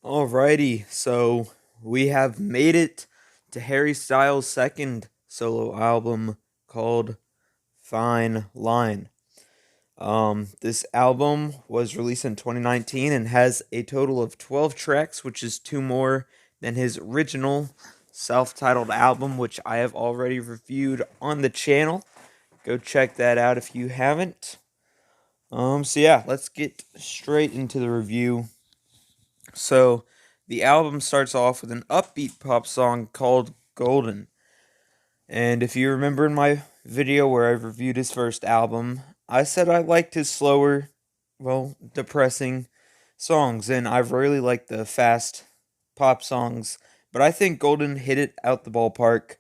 Alrighty, so we have made it to Harry Styles' second solo album called Fine Line. This album was released in 2019 and has a total of 12 tracks, which is two more than his original self-titled album, which I have already reviewed on the channel. Go check that out if you haven't. So yeah, let's get straight into the review. So, the album starts off with an upbeat pop song called Golden. And if you remember in my video where I reviewed his first album, I said I liked his slower, depressing songs, and I've really liked the fast pop songs, but I think Golden hit it out the ballpark.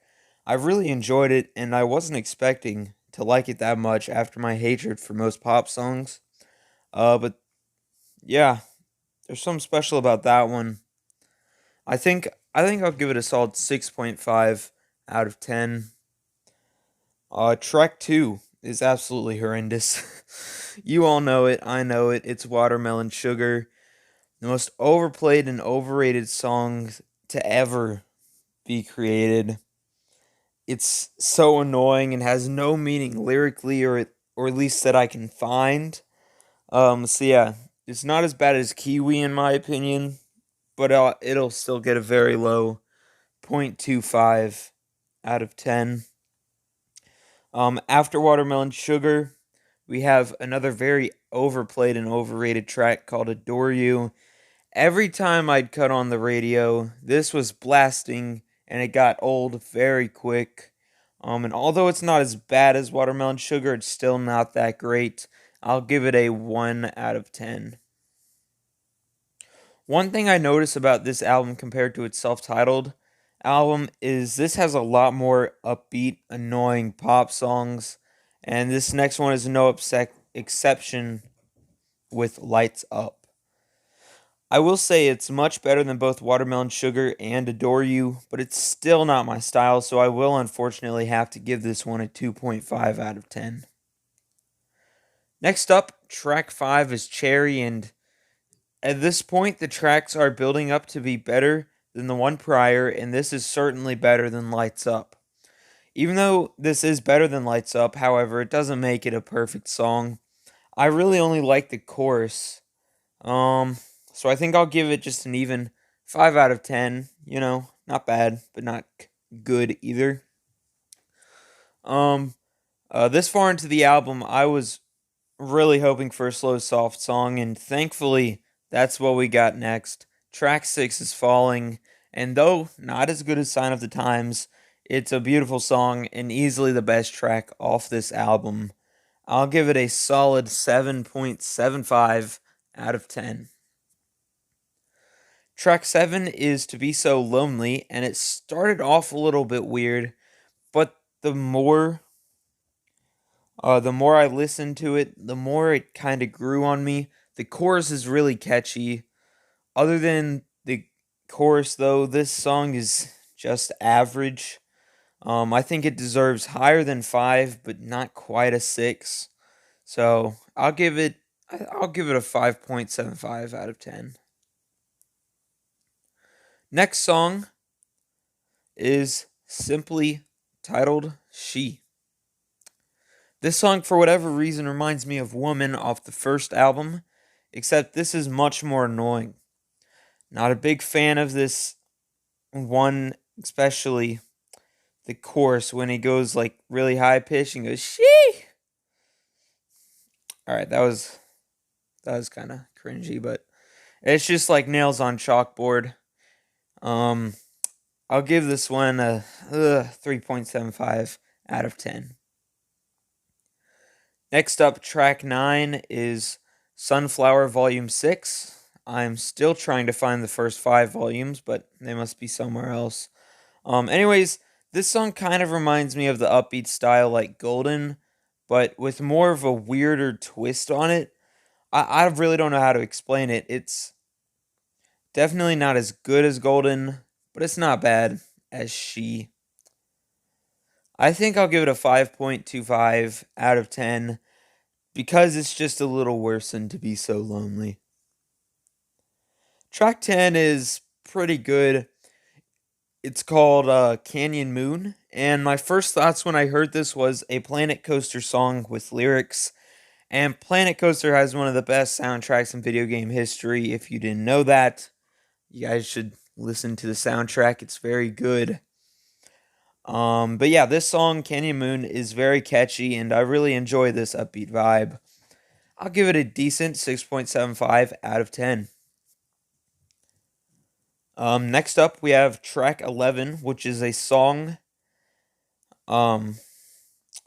I really enjoyed it, and I wasn't expecting to like it that much after my hatred for most pop songs. But yeah, there's something special about that one. I think I'll give it a solid 6.5 out of 10. Track 2 is absolutely horrendous. You all know it, I know it. It's Watermelon Sugar, the most overplayed and overrated song to ever be created. It's so annoying and has no meaning lyrically or at least that I can find. So yeah, it's not as bad as Kiwi in my opinion, but it'll still get a very low 0.25 out of 10. After Watermelon Sugar, we have another very overplayed and overrated track called Adore You. Every time I'd cut on the radio, this was blasting and it got old very quick. And although it's not as bad as Watermelon Sugar, it's still not that great. I'll give it a 1 out of 10. One thing I notice about this album compared to its self-titled album is this has a lot more upbeat, annoying pop songs, and this next one is no exception with Lights Up. I will say it's much better than both Watermelon Sugar and Adore You, but it's still not my style, so I will unfortunately have to give this one a 2.5 out of 10. Next up, track 5 is Cherry, and at this point, the tracks are building up to be better than the one prior, and this is certainly better than Lights Up. Even though this is better than Lights Up, however, it doesn't make it a perfect song. I really only like the chorus. So I think I'll give it just an even 5 out of 10. Not bad, but not good either. This far into the album, I was really hoping for a slow, soft song, and thankfully, that's what we got next. Track 6 is Falling, and though not as good as Sign of the Times, it's a beautiful song and easily the best track off this album. I'll give it a solid 7.75 out of 10. Track 7 is To Be So Lonely, and it started off a little bit weird, but the more I listened to it, the more it kind of grew on me. The chorus is really catchy. Other than the chorus, though, this song is just average. I think it deserves higher than 5, but not quite a 6. So I'll give it a 5.75 out of 10. Next song is simply titled She. This song, for whatever reason, reminds me of Woman off the first album, except this is much more annoying. Not a big fan of this one, especially the chorus when he goes like really high pitched and goes she. All right, that was kind of cringy, but it's just like nails on chalkboard. Um, I'll give this one a 3.75 out of 10. Next up, track 9 is Sunflower Volume 6. I'm still trying to find the first 5 volumes, but they must be somewhere else. Anyways, this song kind of reminds me of the upbeat style like Golden, but with more of a weirder twist on it. I really don't know how to explain it. It's definitely not as good as Golden, but it's not bad as She. I think I'll give it a 5.25 out of 10 because it's just a little worse than To Be So Lonely. Track 10 is pretty good. It's called Canyon Moon. And my first thoughts when I heard this was a Planet Coaster song with lyrics. And Planet Coaster has one of the best soundtracks in video game history. If you didn't know that, you guys should listen to the soundtrack. It's very good. But yeah, this song, Canyon Moon, is very catchy, and I really enjoy this upbeat vibe. I'll give it a decent 6.75 out of 10. Next up, we have track 11, which is a song, um,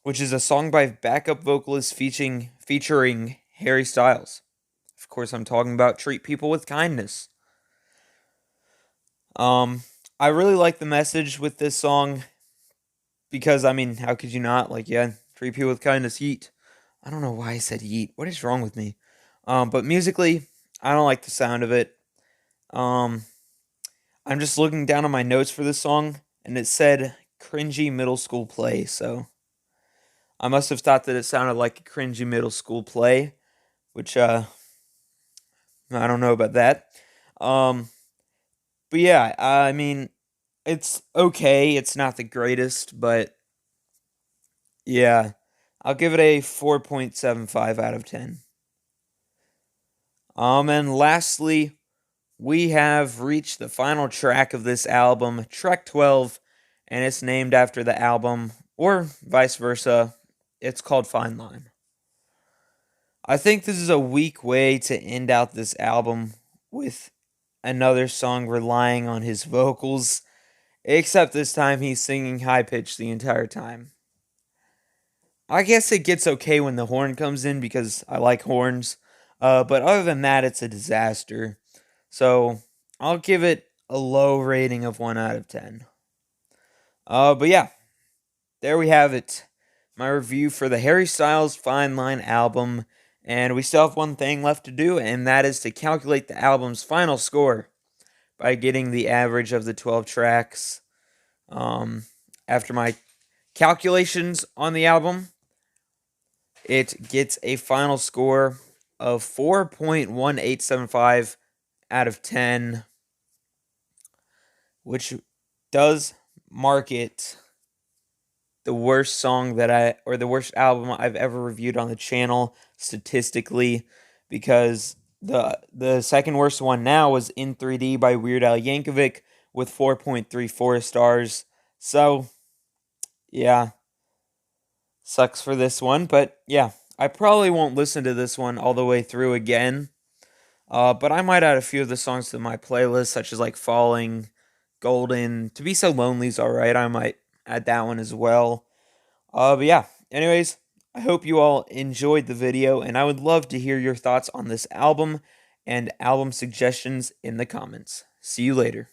by backup vocalist featuring Harry Styles. Of course, I'm talking about "Treat People with Kindness." Um, I really like the message with this song because, I mean, how could you not? Like, yeah, treat people with kindness, yeet. I don't know why I said yeet. What is wrong with me? But musically, I don't like the sound of it. Um, I'm just looking down on my notes for this song, and it said cringy middle school play, so I must have thought that it sounded like a cringy middle school play, which, I don't know about that. Um, but yeah, I mean, it's okay. It's not the greatest, but yeah, I'll give it a 4.75 out of 10. And lastly, we have reached the final track of this album, track 12, and it's named after the album, or vice versa. It's called Fine Line. I think this is a weak way to end out this album with another song relying on his vocals, except this time he's singing high pitched the entire time. I guess it gets okay when the horn comes in because I like horns. But other than that, it's a disaster. So I'll give it a low rating of 1 out of 10. But yeah, there we have it. My review for the Harry Styles Fine Line album. And we still have one thing left to do, and that is to calculate the album's final score by getting the average of the 12 tracks. After my calculations on the album, it gets a final score of 4.1875 out of 10, which does mark it the worst the worst album I've ever reviewed on the channel statistically, because the second worst one now was In 3D by Weird Al Yankovic with 4.34 stars. So, yeah, sucks for this one, but yeah, I probably won't listen to this one all the way through again. But I might add a few of the songs to my playlist, such as like Falling, Golden, To Be So Lonely's alright. I might add that one as well. But yeah, anyways, I hope you all enjoyed the video, and I would love to hear your thoughts on this album and album suggestions in the comments. See you later.